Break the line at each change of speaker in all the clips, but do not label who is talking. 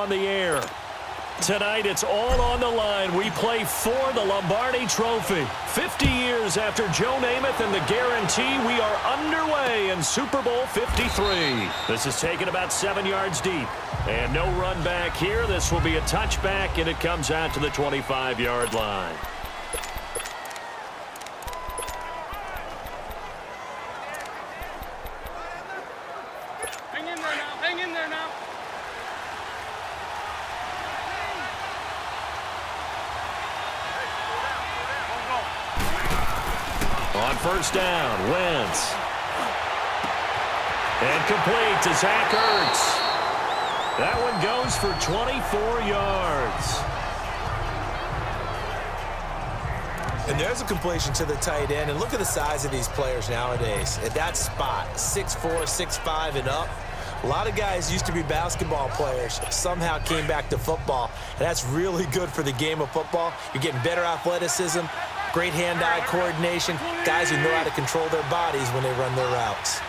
on the air. Tonight, it's all on the line. We play for the Lombardi Trophy. 50 years after Joe Namath and the guarantee, we are underway in Super Bowl 53. This is taken about 7 yards deep. And no run back here. This will be a touchback, and it comes out to the 25-yard line.
Hang in there now. Hang in there now.
On first down, Wentz. And complete to Zach Ertz. That one goes for 24 yards.
And there's a completion to the tight end. And look at the size of these players nowadays. At that spot, 6'4", 6'5", and up. A lot of guys used to be basketball players, somehow came back to football. And that's really good for the game of football. You're getting better athleticism, great hand-eye coordination, guys who know how to control their bodies when they run their routes.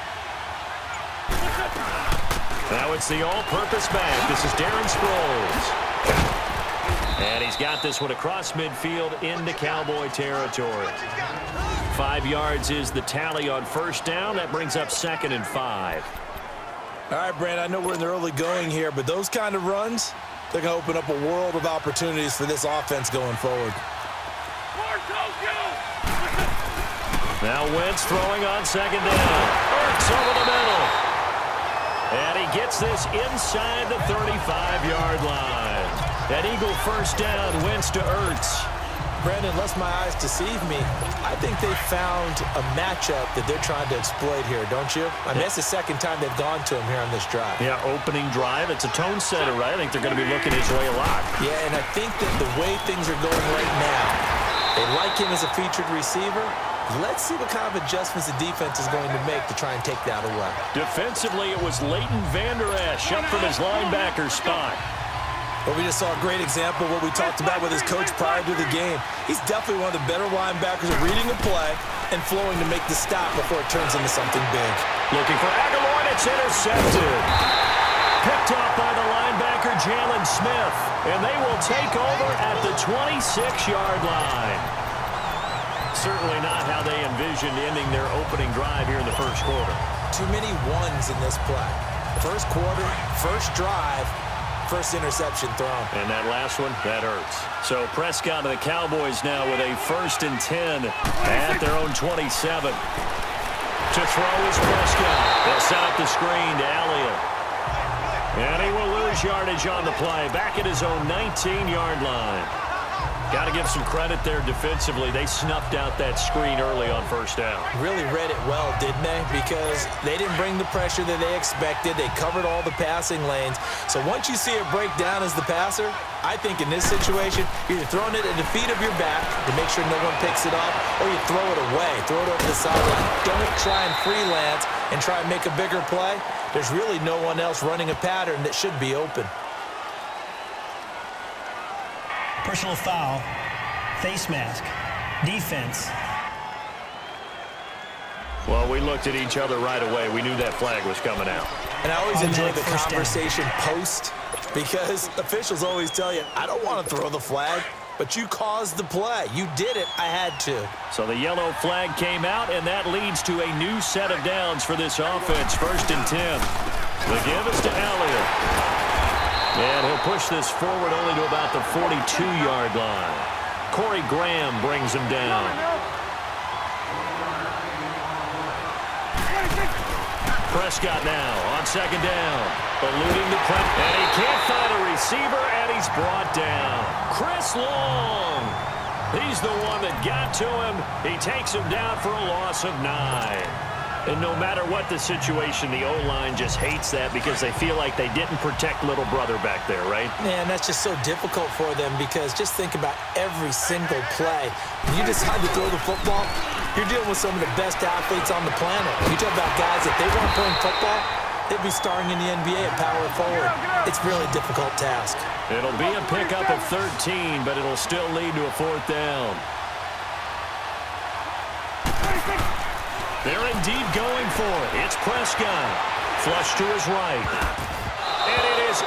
Now it's the all-purpose back. This is Darren Sproles. And he's got this one across midfield into Cowboy territory. 5 yards is the tally on first down. That brings up 2nd and 5.
All right, Brand, I know we're in the early going here, but those kind of runs, they're going to open up a world of opportunities for this offense going forward.
Now Wentz throwing on second down. Ertz over the middle. And he gets this inside the 35-yard line. That Eagle first down, Wentz to Ertz.
Brandon, unless my eyes deceive me, I think they found a matchup that they're trying to exploit here, don't you? I mean, that's the second time they've gone to him here on this drive.
Yeah, opening drive. It's a tone setter, right? I think they're going to be looking his way a lot.
Yeah, and I think that the way things are going right now, they like him as a featured receiver. Let's see what kind of adjustments the defense is going to make to try and take that away.
Defensively, it was Leighton Vander Esch up from his linebacker spot.
Well, we just saw a great example of what we talked about with his coach prior to the game. He's definitely one of the better linebackers at reading a play and flowing to make the stop before it turns into something big.
Looking for Aguilar, and it's intercepted. Picked up by the linebacker, Jalen Smith. And they will take over at the 26-yard line. Certainly not how they envisioned ending their opening drive here in the first quarter.
Too many ones in this play. First quarter, first drive, first interception thrown.
And that last one, that hurts. So Prescott and the Cowboys now with a 1st and 10 at their own 27. To throw is Prescott. They'll set up the screen to Elliott. And he will lose yardage on the play. Back at his own 19-yard line. Got to give some credit there defensively. They snuffed out that screen early on first down.
Really read it well, didn't they? Because they didn't bring the pressure that they expected. They covered all the passing lanes. So once you see it break down as the passer, I think in this situation, you're either throwing it at the feet of your back to make sure no one picks it up, or you throw it away, throw it over the sideline. Don't try and freelance and try and make a bigger play. There's really no one else running a pattern that should be open.
Personal foul, face mask, defense.
Well, we looked at each other right away. We knew that flag was coming out.
And I always enjoy the
First down.
conversation post, because officials always tell you, I don't want to throw the flag, but you caused the play. You did it. I had to.
So the yellow flag came out, and that leads to a new set of downs for this offense. 1st and 10. The give is to Elliott. And he'll push this forward only to about the 42-yard line. Corey Graham brings him down. Prescott now on second down. Eluding the press. And he can't find a receiver, and he's brought down. Chris Long. He's the one that got to him. He takes him down for a loss of 9. And no matter what the situation, the O-line just hates that because they feel like they didn't protect little brother back there, right?
Man, that's just so difficult for them, because just think about every single play. When you decide to throw the football, you're dealing with some of the best athletes on the planet. You talk about guys, if they weren't playing football, they'd be starring in the NBA at power forward. It's a really difficult task.
It'll be a pickup of 13, but it'll still lead to a 4th down. They're indeed going for it. It's Prescott. Flush to his right. And it is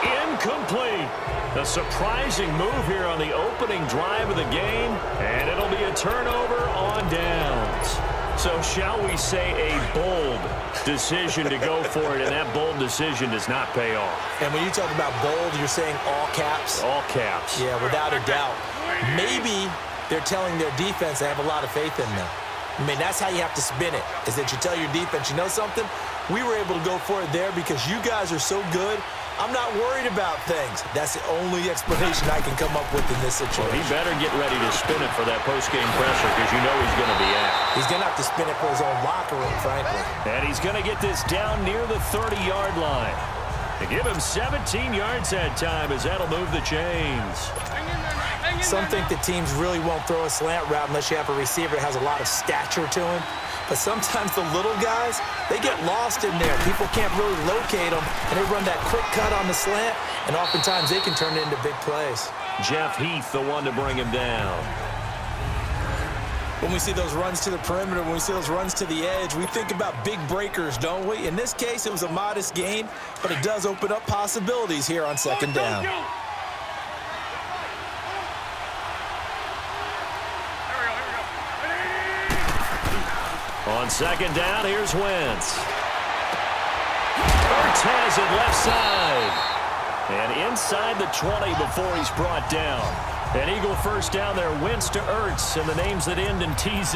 Complete. A surprising move here on the opening drive of the game, and it'll be a turnover on downs. So shall we say a bold decision to go for it, and that bold decision does not pay off.
And when you talk about bold, you're saying all caps?
All caps.
Yeah, without a doubt. Maybe they're telling their defense they have a lot of faith in them. I mean, that's how you have to spin it, is that you tell your defense, you know something? We were able to go for it there because you guys are so good. I'm not worried about things. That's the only explanation I can come up with in this situation.
Well, he better get ready to spin it for that post-game pressure because you know he's going to be at.
He's going to have to spin it for his own locker room, frankly.
And he's going to get this down near the 30-yard line. To give him 17 yards that time as that'll move the chains.
Some think that teams really won't throw a slant route unless you have a receiver that has a lot of stature to him. But sometimes the little guys, they get lost in there. People can't really locate them, and they run that quick cut on the slant, and oftentimes they can turn it into big plays.
Jeff Heath, the one to bring him down.
When we see those runs to the perimeter, when we see those runs to the edge, we think about big breakers, don't we? In this case, it was a modest gain, but it does open up possibilities here on second down.
On second down, here's Wentz. Ertz has it left side. And inside the 20 before he's brought down. An Eagle first down there, Wentz to Ertz, and the names that end in TZ.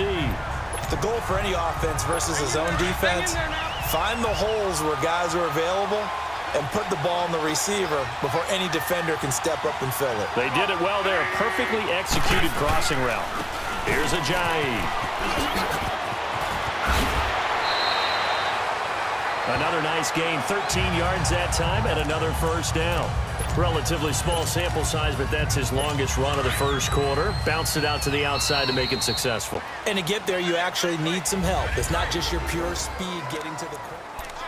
The goal for any offense versus his own defense, find the holes where guys are available and put the ball in the receiver before any defender can step up and fill it.
They did it well there. Perfectly executed crossing route. Here's Ajayi. Another nice gain, 13 yards that time, and another first down. Relatively small sample size, but that's his longest run of the first quarter. Bounced it out to the outside to make it successful.
And to get there, you actually need some help. It's not just your pure speed getting to the...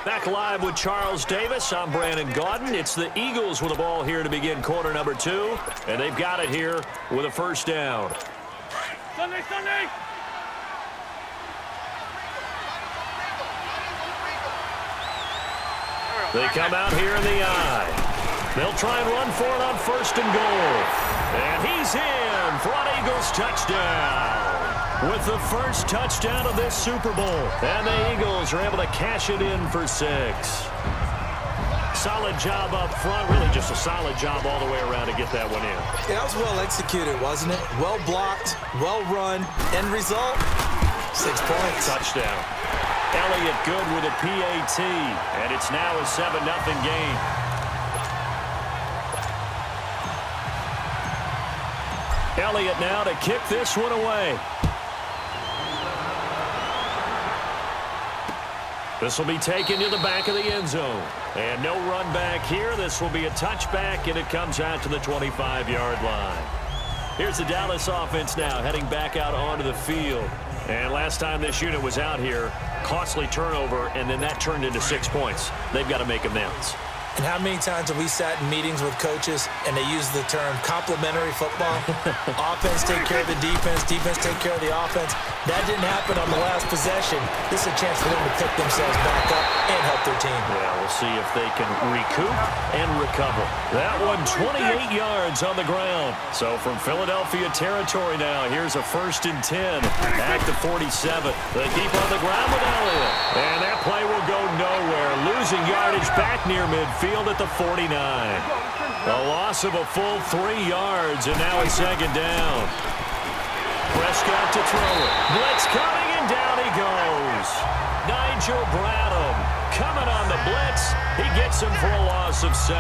Back live with Charles Davis. I'm Brandon Gaudin. It's the Eagles with the ball here to begin quarter number 2, and they've got it here with a first down.
Sunday!
They come out here in the eye. They'll try and run for it on first and goal. And he's in for an Eagles touchdown. With the first touchdown of this Super Bowl. And the Eagles are able to cash it in for 6. Solid job up front. Really just a solid job all the way around to get that one in.
Yeah, that was well executed, wasn't it? Well blocked, well run. End result, 6 points.
Touchdown. Elliott good with a PAT, and it's now a 7-0 game. Elliott now to kick this one away. This will be taken to the back of the end zone. And no run back here. This will be a touchback, and it comes out to the 25-yard line. Here's the Dallas offense now heading back out onto the field. And last time this unit was out here, costly turnover, and then that turned into 6 points. They've got to make amends.
And how many times have we sat in meetings with coaches and they use the term complementary football? Offense take care of the defense, defense take care of the offense. That didn't happen on the last possession. This is a chance for them to pick themselves back up and help their team.
Yeah, we'll see if they can recoup and recover. That one 28 yards on the ground. So from Philadelphia territory now, here's a 1st and 10 at the 47. They keep on the ground with Elliott. And that play will go nowhere. Losing yardage back near midfield at the 49. A loss of a full 3 yards, and now it's second down. Prescott to throw it. Blitz coming, and down he goes. Nigel Bradham coming on the blitz. He gets him for a loss of 7.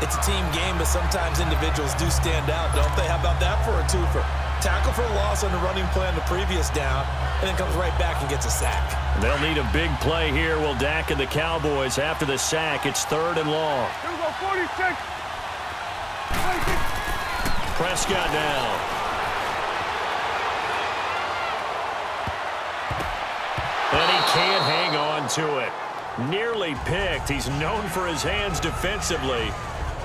It's a team game, but sometimes individuals do stand out, don't they? How about that for a twofer? Tackle for a loss on the running play on the previous down, and then comes right back and gets a sack.
They'll need a big play here. Will Dak and the Cowboys after the sack. It's 3rd and long.
Here we go, 46.
Prescott now. And he can't hang on to it. Nearly picked. He's known for his hands defensively,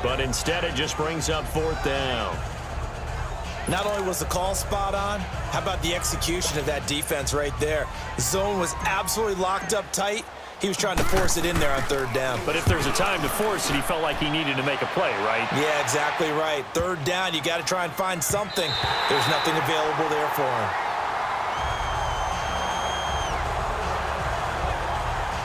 but instead it just brings up 4th down.
Not only was the call spot on, how about the execution of that defense right there? Zone was absolutely locked up tight. He was trying to force it in there on third down.
But if there's a time to force it, he felt like he needed to make a play, right?
Yeah, exactly right. Third down, you got to try and find something. There's nothing available there for him.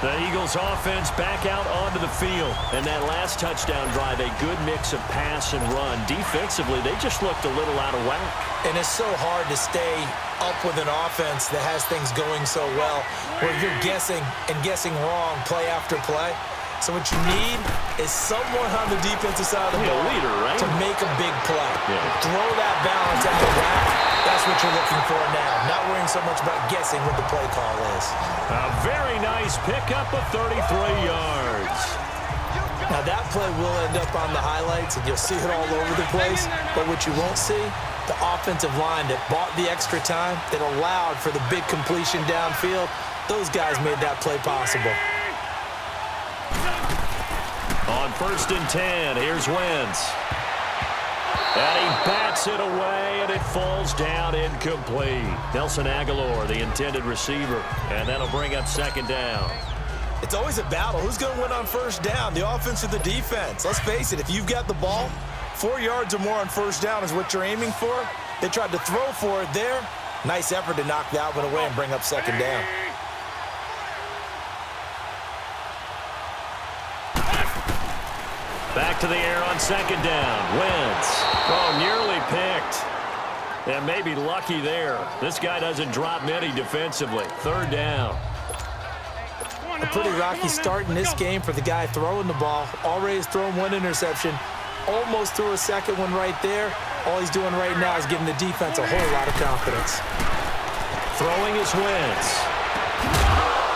The Eagles offense back out onto the field. And that last touchdown drive, a good mix of pass and run. Defensively, they just looked a little out of whack.
And it's so hard to stay up with an offense that has things going so well, where you're guessing and guessing wrong play after play. So what you need is someone on the defensive side of the ball
leader, right?
to make a big play.
Yeah.
Throw that balance out of whack. That's what you're looking for now. Not worrying so much about guessing what the play call is.
A very nice pickup of 33 yards.
Now that play will end up on the highlights, and you'll see it all over the place. But what you won't see, the offensive line that bought the extra time, that allowed for the big completion downfield, those guys made that play possible.
On 1st and 10, here's Wentz. And he bats it away, and it falls down incomplete. Nelson Aguilar, the intended receiver, and that'll bring up 2nd down.
It's always a battle. Who's going to win on 1st down, the offense or the defense? Let's face it, if you've got the ball, 4 yards or more on 1st down is what you're aiming for. They tried to throw for it there. Nice effort to knock that one away and bring up 2nd down.
Back to the air on 2nd down. Wentz. Oh, nearly picked. And maybe lucky there. This guy doesn't drop many defensively. 3rd down.
A pretty rocky start in this game for the guy throwing the ball. Already has thrown 1 interception. Almost threw a 2nd one right there. All he's doing right now is giving the defense a whole lot of confidence.
Throwing is Wentz.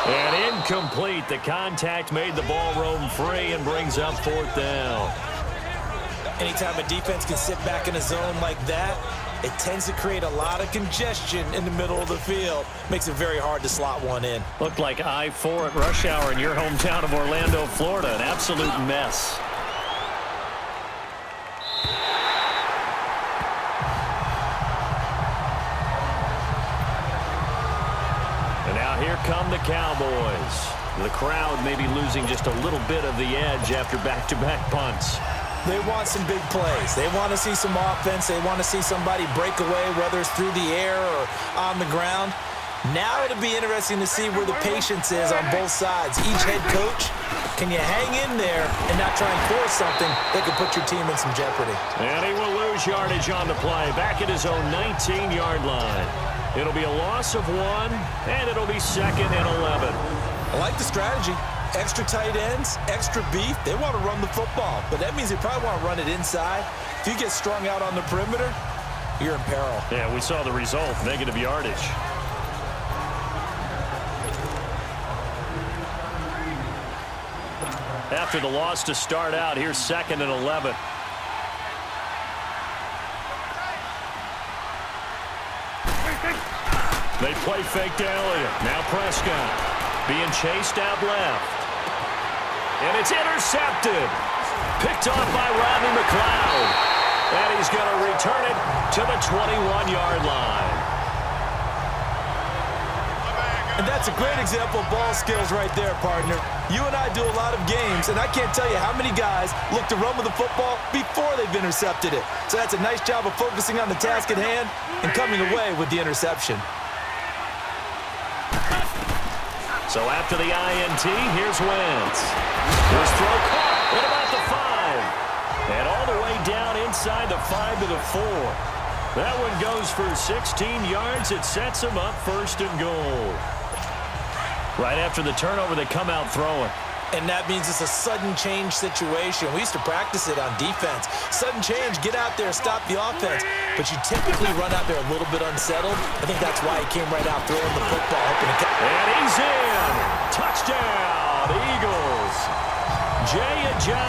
And incomplete. The contact made the ball roam free and brings up 4th down.
Anytime a defense can sit back in a zone like that, it tends to create a lot of congestion in the middle of the field. Makes it very hard to slot one in.
Looked like I-4 at rush hour in your hometown of Orlando, Florida. An absolute mess. And now here come the Cowboys. The crowd may be losing just a little bit of the edge after back-to-back punts.
They want some big plays. They want to see some offense. They want to see somebody break away, whether it's through the air or on the ground. Now it'll be interesting to see where the patience is on both sides. Each head coach, can you hang in there and not try and force something that could put your team in some jeopardy?
And he will lose yardage on the play, back at his own 19-yard line. It'll be a loss of 1, and it'll be 2nd and 11.
I like the strategy. Extra tight ends, extra beef. They want to run the football, but that means they probably want to run it inside. If you get strung out on the perimeter, you're in peril.
Yeah, we saw the result, negative yardage. After the loss to start out, here's 2nd and 11. They play fake to Elliott. Now Prescott being chased out left. And it's intercepted. Picked off by Rodney McLeod. And he's going to return it to the 21-yard line.
And that's a great example of ball skills right there, partner. You and I do a lot of games, and I can't tell you how many guys look to run with the football before they've intercepted it. So that's a nice job of focusing on the task at hand and coming away with the interception.
So after the INT, here's Wentz. His throw caught at about the 5. And all the way down inside the 5 to the 4. That one goes for 16 yards. It sets him up 1st and goal. Right after the turnover, they come out throwing.
And that means it's a sudden change situation. We used to practice it on defense. Sudden change, get out there, stop the offense. But you typically run out there a little bit unsettled. I think that's why he came right out throwing the football.
And he's in. Touchdown, Eagles. Jay and John.